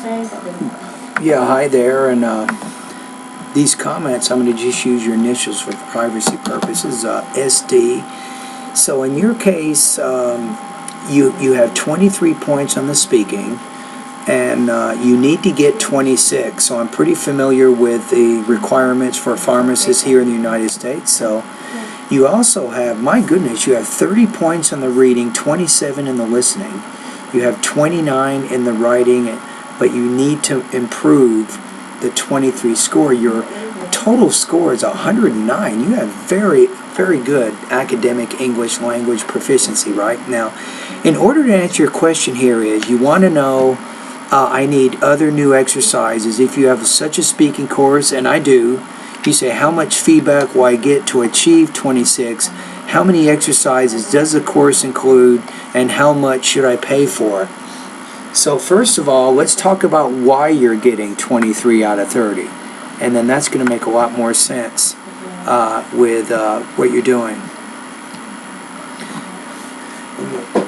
Yeah, hi there, and these comments, I'm going to just use your initials for privacy purposes, SD. So in your case, you have 23 points on the speaking, and you need to get 26. So I'm pretty familiar with the requirements for pharmacists here in the United States. So you also have, my goodness, you have 30 points on the reading, 27 in the listening. You have 29 in the writing, but you need to improve the 23 score. Your total score is 109. You have very, very good academic English language proficiency right now. In order to answer your question here is, you want to know, I need other new exercises. If you have such a speaking course, and I do, you say, how much feedback will I get to achieve 26? How many exercises does the course include, and how much should I pay for it? So first of all, let's talk about why you're getting 23 out of 30. And then that's going to make a lot more sense with what you're doing.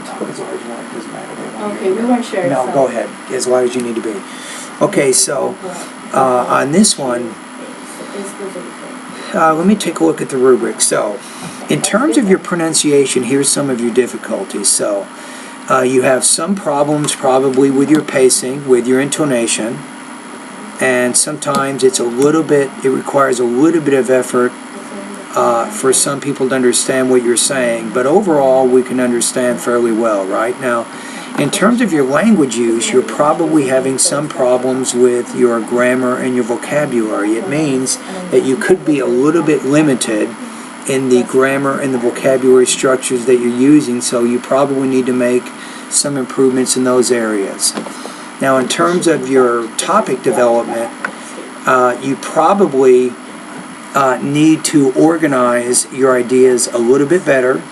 Talk as loud as you want, it doesn't matter. Okay, we weren't sure. No, go ahead, as loud as you need to be. Okay, so on this one, let me take a look at the rubric. So, in terms of your pronunciation, here's some of your difficulties. So, you have some problems probably with your pacing, with your intonation, and sometimes it requires a little bit of effort for some people to understand what you're saying, but overall we can understand fairly well, right? Now, in terms of your language use, you're probably having some problems with your grammar and your vocabulary. It means that you could be a little bit limited in the grammar and the vocabulary structures that you're using, so you probably need to make some improvements in those areas. Now, in terms of your topic development, you probably need to organize your ideas a little bit better.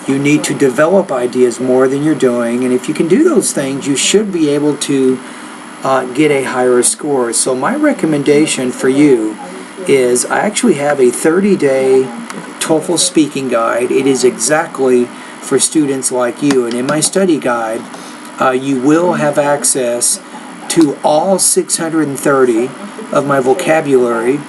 You need to develop ideas more than you're doing, and if you can do those things, you should be able to get a higher score. So my recommendation for you is, I actually have a 30-day TOEFL speaking guide. It is exactly for students like you, and in my study guide, you will have access to all 630 of my vocabulary,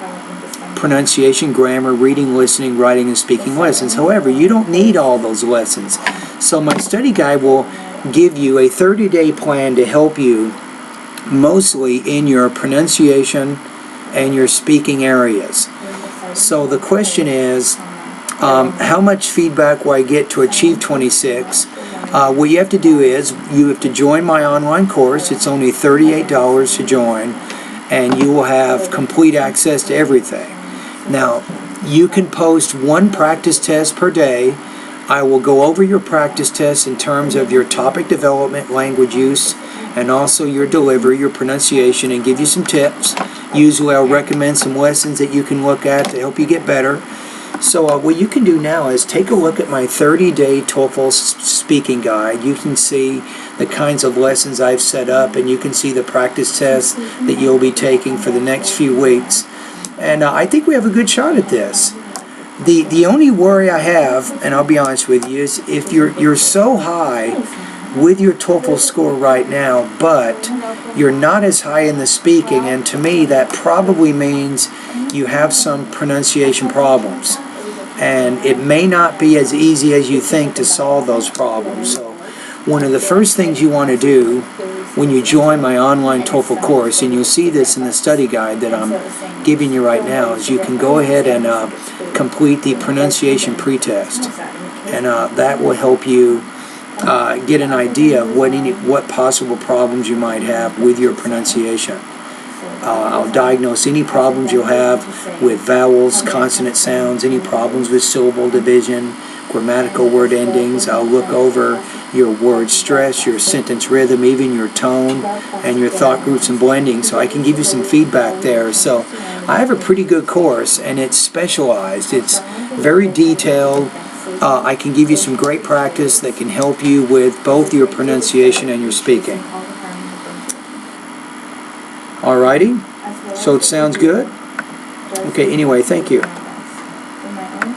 pronunciation, grammar, reading, listening, writing, and speaking lessons. However, you don't need all those lessons. So my study guide will give you a 30-day plan to help you mostly in your pronunciation and your speaking areas. So the question is, how much feedback will I get to achieve 26? What you have to do is, you have to join my online course. It's only $38 to join, and you will have complete access to everything. Now, you can post one practice test per day. I will go over your practice tests in terms of your topic development, language use, and also your delivery, your pronunciation, and give you some tips. Usually I'll recommend some lessons that you can look at to help you get better. So what you can do now is take a look at my 30-day TOEFL speaking guide. You can see the kinds of lessons I've set up, and you can see the practice tests that you'll be taking for the next few weeks. And I think we have a good shot at this. The only worry I have, and I'll be honest with you, is if you're so high with your TOEFL score right now, but you're not as high in the speaking, and to me that probably means you have some pronunciation problems. And it may not be as easy as you think to solve those problems. So one of the first things you want to do when you join my online TOEFL course, and you'll see this in the study guide that I'm giving you right now, is you can go ahead and complete the pronunciation pretest. And that will help you get an idea of what possible problems you might have with your pronunciation. I'll diagnose any problems you'll have with vowels, consonant sounds, any problems with syllable division, grammatical word endings. I'll look over your word stress, your sentence rhythm, even your tone, and your thought groups and blending, so I can give you some feedback there. So I have a pretty good course, and it's specialized. It's very detailed. I can give you some great practice that can help you with both your pronunciation and your speaking. Alrighty, so it sounds good? Okay, anyway, thank you.